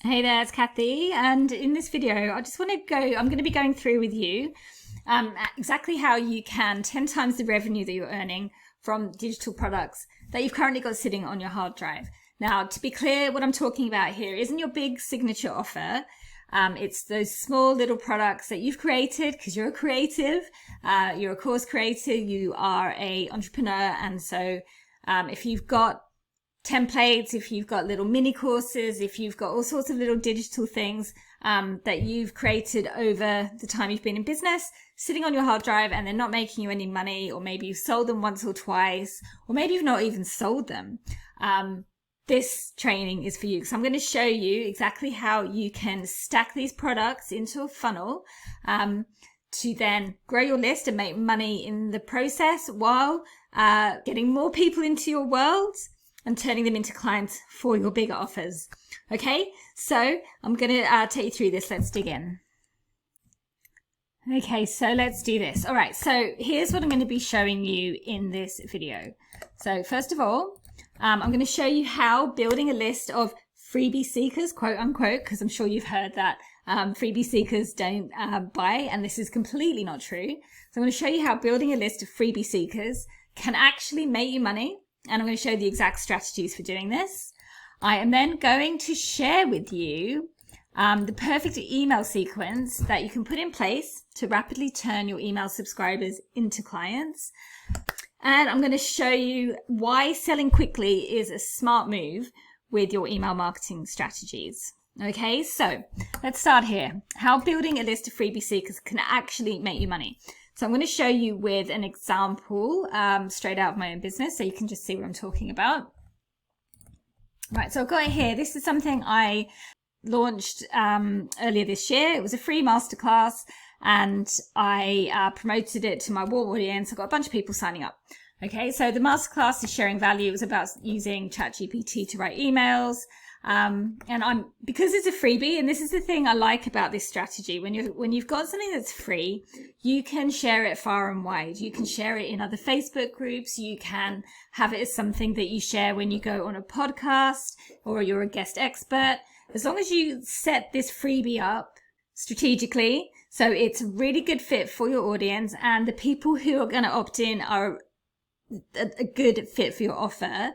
Hey there, it's Kathy, and in this video I'm going to be going through with you exactly how you can 10 times the revenue that you're earning from digital products that you've currently got sitting on your hard drive. Now, to be clear, what I'm talking about here isn't your big signature offer. It's those small little products that you've created because you're a creative, you're a course creator, you are an entrepreneur, and so if you've got templates, if you've got little mini courses, if you've got all sorts of little digital things that you've created over the time you've been in business, sitting on your hard drive and they're not making you any money, or maybe you've sold them once or twice, or maybe you've not even sold them, this training is for you. So I'm going to show you exactly how you can stack these products into a funnel to then grow your list and make money in the process while getting more people into your world and turning them into clients for your bigger offers. Okay, so I'm going to take you through this. Let's dig in. Okay, so let's do this. All right, so here's what I'm going to be showing you in this video. So first of all, I'm going to show you how building a list of freebie seekers, quote unquote, because I'm sure you've heard that freebie seekers don't buy, and this is completely not true. So I'm going to show you how building a list of freebie seekers can actually make you money. And I'm going to show the exact strategies for doing this. I am then going to share with you the perfect email sequence that you can put in place to rapidly turn your email subscribers into clients. And I'm going to show you why selling quickly is a smart move with your email marketing strategies. Okay, so let's start here. How building a list of freebie seekers can actually make you money. So I'm going to show you with an example straight out of my own business so you can just see what I'm talking about. Right, so I've got it here. This is something I launched earlier this year. It was a free masterclass and I promoted it to my warm audience. I got a bunch of people signing up. Okay, so the masterclass is sharing value. It was about using ChatGPT to write emails. And because it's a freebie, and this is the thing I like about this strategy, when you've got something that's free, you can share it far and wide. You can share it in other Facebook groups. You can have it as something that you share when you go on a podcast or you're a guest expert. As long as you set this freebie up strategically, so it's a really good fit for your audience and the people who are going to opt in are a good fit for your offer,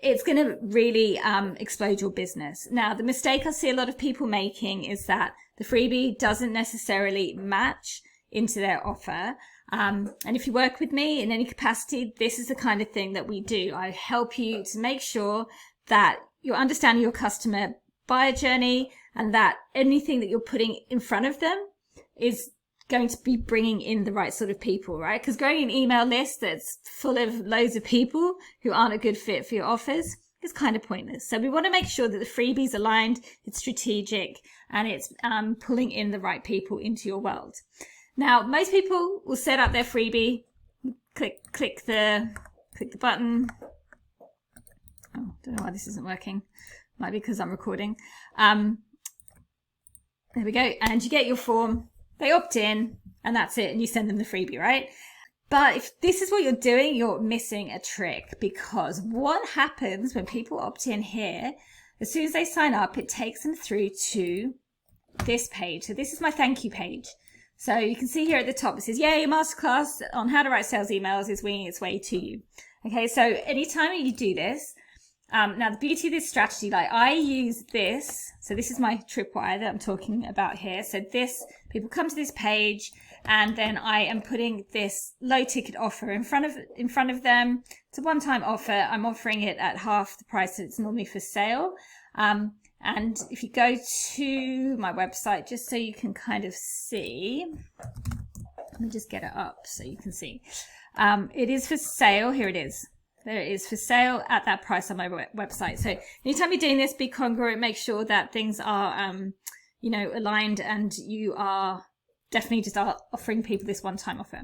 it's going to really explode your business. Now, the mistake I see a lot of people making is that the freebie doesn't necessarily match into their offer. And if you work with me in any capacity, this is the kind of thing that we do. I help you to make sure that you're understanding your customer buyer journey and that anything that you're putting in front of them is going to be bringing in the right sort of people, right? Because growing an email list that's full of loads of people who aren't a good fit for your offers is kind of pointless. So we want to make sure that the freebie's aligned, it's strategic, and it's pulling in the right people into your world. Now, most people will set up their freebie, click the button. Oh, don't know why this isn't working. Might be because I'm recording. There we go. And you get your form. They opt in and that's it. And you send them the freebie, right? But if this is what you're doing, you're missing a trick, because what happens when people opt in here, as soon as they sign up, it takes them through to this page. So this is my thank you page. So you can see here at the top, it says, yay, masterclass on how to write sales emails is winging its way to you. Okay. So anytime you do this, now the beauty of this strategy, like I use this, so this is my tripwire that I'm talking about here. So this, people come to this page and then I am putting this low ticket offer in front of them. It's a one-time offer. I'm offering it at half the price that it's normally for sale. And if you go to my website, just so you can kind of see, let me just get it up so you can see. It is for sale. Here it is. There it is, for sale at that price on my website. So anytime you're doing this, be congruent, make sure that things are, aligned, and you are definitely just offering people this one-time offer.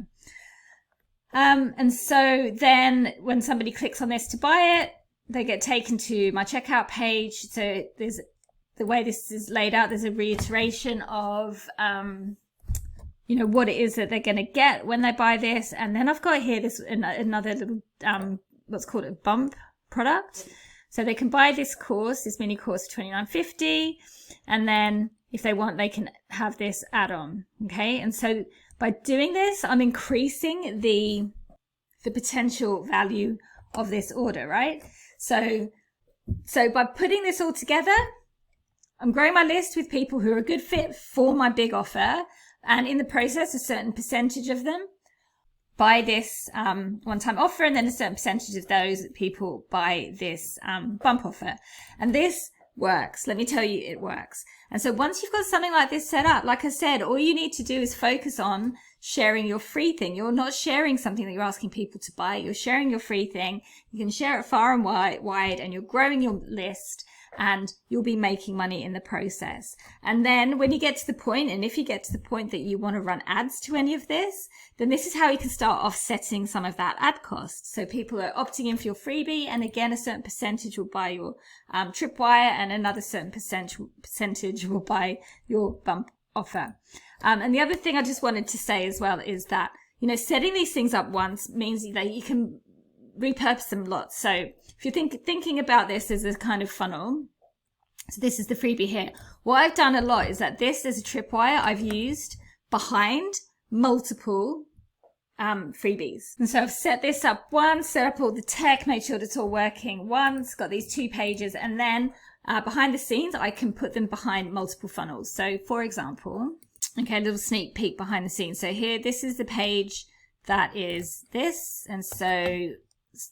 And so then when somebody clicks on this to buy it, they get taken to my checkout page. So there's the way this is laid out. There's a reiteration of, what it is that they're going to get when they buy this. And then I've got here this another little, what's called a bump product. So they can buy this course, this mini course for $29.50, and then if they want, they can have this add-on. Okay, and so by doing this, I'm increasing the potential value of this order, right? So by putting this all together, I'm growing my list with people who are a good fit for my big offer, and in the process, a certain percentage of them buy this one-time offer, and then a certain percentage of those people buy this bump offer. And this works. Let me tell you, it works. And so once you've got something like this set up, like I said, all you need to do is focus on sharing your free thing. You're not sharing something that you're asking people to buy. You're sharing your free thing. You can share it far and wide, and you're growing your list, and you'll be making money in the process. And then when you get to the point, and if you get to the point that you want to run ads to any of this, then this is how you can start offsetting some of that ad cost. So people are opting in for your freebie, and again, a certain percentage will buy your tripwire, and another certain percentage will buy your bump offer. And the other thing I just wanted to say as well is that, you know, setting these things up once means that you can repurpose them lots. So if you're thinking about this as a kind of funnel, so this is the freebie here. What I've done a lot is that this is a tripwire I've used behind multiple freebies. And so I've set this up once, set up all the tech, made sure that it's all working once, got these 2 pages, and then behind the scenes, I can put them behind multiple funnels. So for example, okay, a little sneak peek behind the scenes. So here, this is the page that is this. And so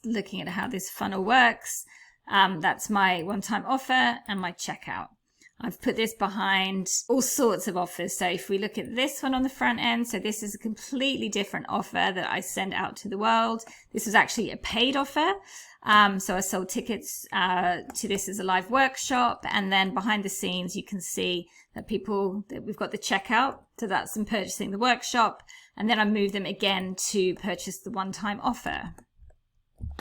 looking at how this funnel works, that's my one-time offer and my checkout. I've put this behind all sorts of offers. So if we look at this one on the front end, so this is a completely different offer that I send out to the world. This was actually a paid offer. So I sold tickets to this as a live workshop. And then behind the scenes, you can see that we've got the checkout. So that's them purchasing the workshop. And then I move them again to purchase the one-time offer.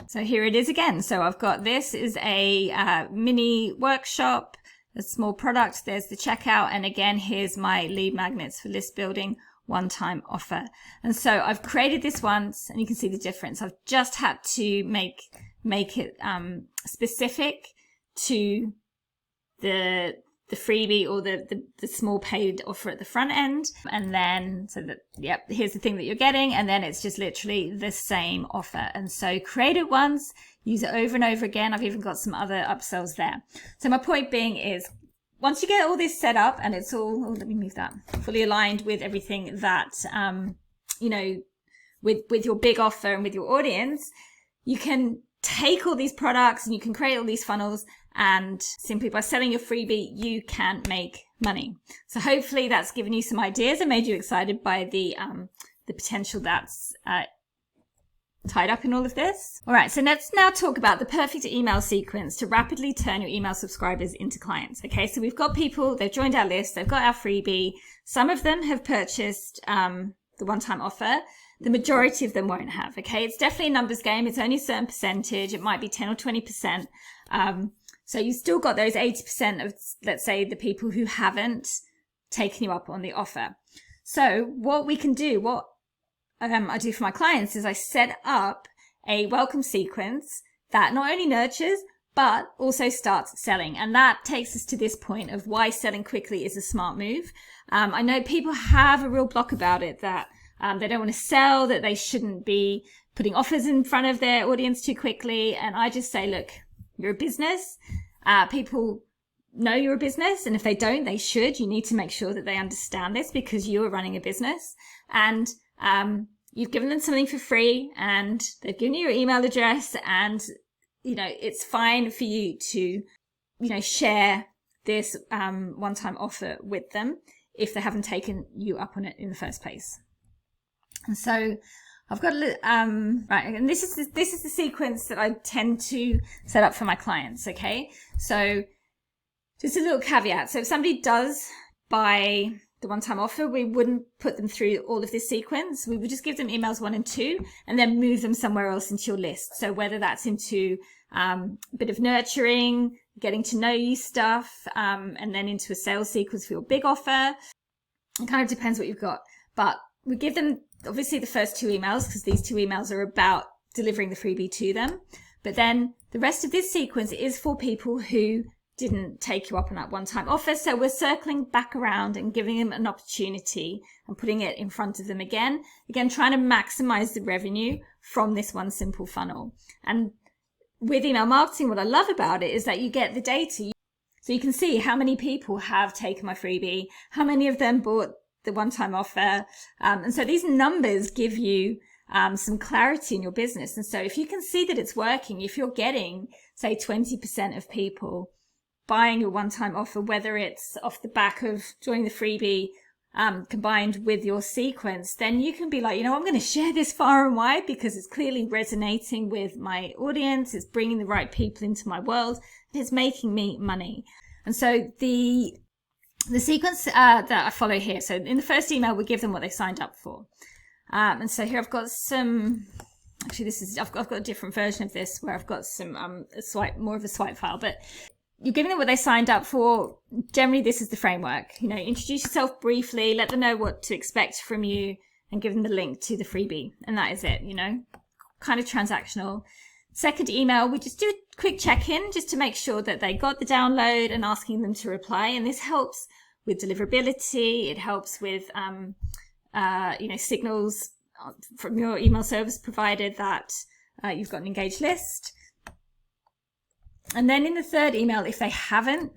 So here it is again. So I've got this is a mini workshop, a small product. There's the checkout. And again, here's my lead magnets for list building one-time offer. And so I've created this once, and you can see the difference. I've just had to make it specific to the freebie or the small paid offer at the front end. And then, so that, yep, here's the thing that you're getting. And then it's just literally the same offer. And so create it once, use it over and over again. I've even got some other upsells there. So my point being is, once you get all this set up and it's all, let me move that, fully aligned with everything that, you know, with your big offer and with your audience, you can take all these products and you can create all these funnels, and simply by selling your freebie, you can make money. So hopefully that's given you some ideas and made you excited by the potential that's tied up in all of this. All right, so let's now talk about the perfect email sequence to rapidly turn your email subscribers into clients. Okay, so we've got people, they've joined our list, they've got our freebie. Some of them have purchased the one-time offer. The majority of them won't have, okay? It's definitely a numbers game. It's only a certain percentage. It might be 10 or 20%. So you still got those 80% of, let's say, the people who haven't taken you up on the offer. So what we can do, what I do for my clients is I set up a welcome sequence that not only nurtures, but also starts selling. And that takes us to this point of why selling quickly is a smart move. I know people have a real block about it, that they don't want to sell, that they shouldn't be putting offers in front of their audience too quickly. And I just say, look, you're a business. People know you're a business. And if they don't, they should. You need to make sure that they understand this because you are running a business. And you've given them something for free and they've given you your email address. And, you know, it's fine for you to, you know, share this one-time offer with them if they haven't taken you up on it in the first place. And so I've got right, and this is the sequence that I tend to set up for my clients. Okay, so just a little caveat. So if somebody does buy the one-time offer, we wouldn't put them through all of this sequence. We would just give them emails 1 and 2, and then move them somewhere else into your list. So whether that's into a bit of nurturing, getting to know you stuff, and then into a sales sequence for your big offer. It kind of depends what you've got, but we give them obviously the first 2 emails because these 2 emails are about delivering the freebie to them. But then the rest of this sequence is for people who didn't take you up on that one-time offer. So we're circling back around and giving them an opportunity and putting it in front of them again, trying to maximize the revenue from this one simple funnel. And with email marketing, what I love about it is that you get the data. So you can see how many people have taken my freebie, how many of them bought the one-time offer. And so these numbers give you some clarity in your business. And so if you can see that it's working, if you're getting, say, 20% of people buying your one-time offer, whether it's off the back of joining the freebie combined with your sequence, then you can be like, you know, I'm going to share this far and wide because it's clearly resonating with my audience. It's bringing the right people into my world. It's making me money. And so the sequence that I follow here. So in the first email, we give them what they signed up for. And so here I've got some, actually I've got a different version of this where I've got some, more of a swipe file, but you're giving them what they signed up for. Generally, this is the framework. You know, introduce yourself briefly, let them know what to expect from you, and give them the link to the freebie. And that is it, you know, kind of transactional. Second email, we just do a quick check-in just to make sure that they got the download and asking them to reply. And this helps with deliverability. It helps with, signals from your email service provider that you've got an engaged list. And then in the third email, if they haven't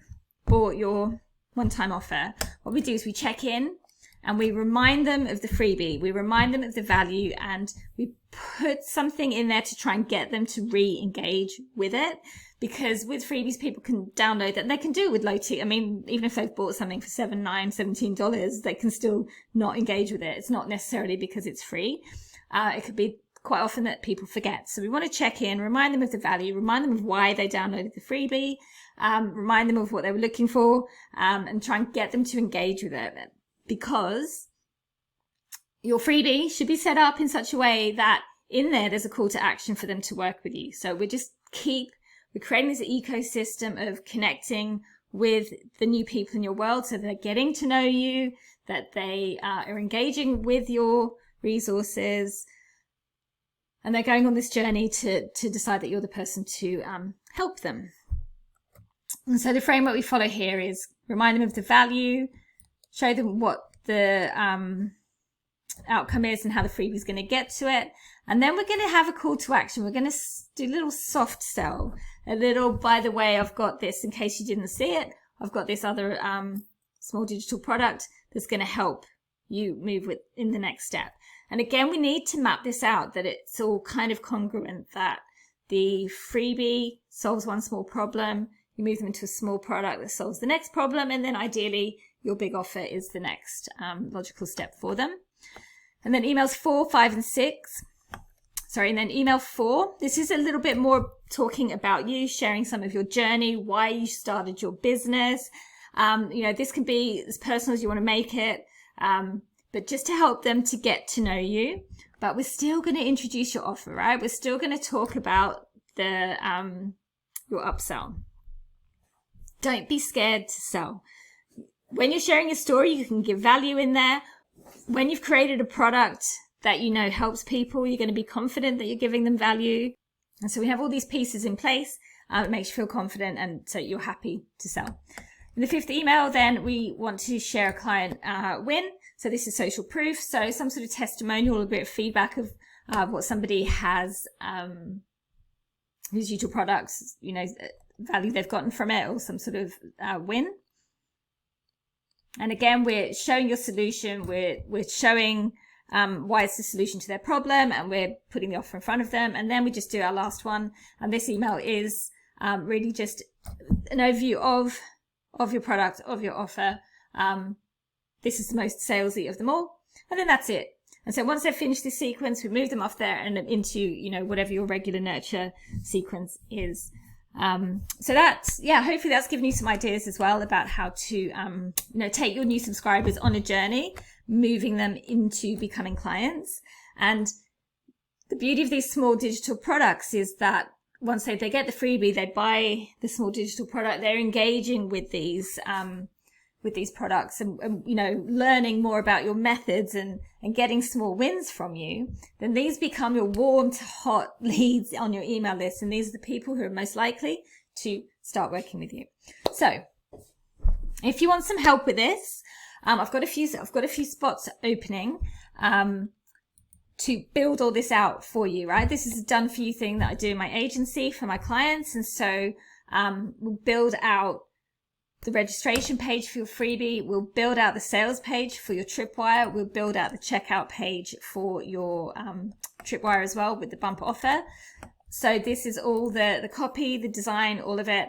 bought your one-time offer, what we do is we check in and we remind them of the freebie. We remind them of the value, and we put something in there to try and get them to re-engage with it. Because with freebies, people can download that and they can do it with low ticket. I mean, even if they've bought something for $7, $9, $17, they can still not engage with it. It's not necessarily because it's free. It could be quite often that people forget. So we want to check in, remind them of the value, remind them of why they downloaded the freebie, remind them of what they were looking for, and try and get them to engage with it. Because your freebie should be set up in such a way that in there's a call to action for them to work with you. So we're creating this ecosystem of connecting with the new people in your world, so they're getting to know you, that they are engaging with your resources, and they're going on this journey to decide that you're the person to help them. And so the framework we follow here is remind them of the value, show them what the outcome is and how the freebie is going to get to it. And then we're going to have a call to action. We're going to do a little soft sell, a little, by the way, I've got this, in case you didn't see it, I've got this other small digital product that's going to help you move in the next step. And again, we need to map this out, that it's all kind of congruent, that the freebie solves one small problem, you move them into a small product that solves the next problem, and then ideally your big offer is the next logical step for them. And then emails 4, 5, and 6. And then email 4, this is a little bit more talking about you, sharing some of your journey, why you started your business. This can be as personal as you want to make it, but just to help them to get to know you. But we're still going to introduce your offer, right? We're still going to talk about your upsell. Don't be scared to sell. When you're sharing your story, you can give value in there. When you've created a product that you know helps people, you're going to be confident that you're giving them value. And so we have all these pieces in place. It makes you feel confident, and so you're happy to sell. In the 5th email, then we want to share a client win. So this is social proof. So some sort of testimonial, a bit of feedback of what somebody has, whose usual products, value they've gotten from it, or some sort of win. And again, we're showing your solution. We're showing why it's the solution to their problem, and we're putting the offer in front of them. And then we just do our last one. And this email is really just an overview of your product, of your offer. This is the most salesy of them all. And then that's it. And so once they've finished this sequence, we move them off there and into, whatever your regular nurture sequence is. So that's, hopefully that's given you some ideas as well about how to, take your new subscribers on a journey, moving them into becoming clients. And the beauty of these small digital products is that once they get the freebie, they buy the small digital product, they're engaging with these with these products and you know, learning more about your methods and getting small wins from you, then these become your warm to hot leads on your email list. And these are the people who are most likely to start working with you. So if you want some help with this, I've got a few spots opening to build all this out for you, right? This is a done for you thing that I do in my agency for my clients. And so we'll build out the registration page for your freebie. We'll build out the sales page for your tripwire. We'll build out the checkout page for your tripwire as well with the bumper offer. So this is all the copy, the design, all of it.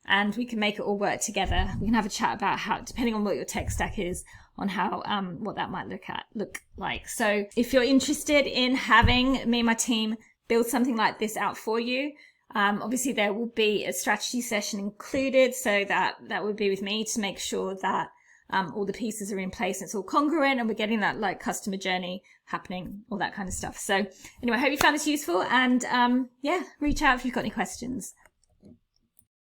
And we can make it all work together. We can have a chat about how, depending on what your tech stack is, on how what that might look like. So if you're interested in having me and my team build something like this out for you, obviously there will be a strategy session included, so that would be with me to make sure that all the pieces are in place and it's all congruent and we're getting that like customer journey happening, all that kind of stuff. So anyway, I hope you found this useful, and yeah, reach out if you've got any questions.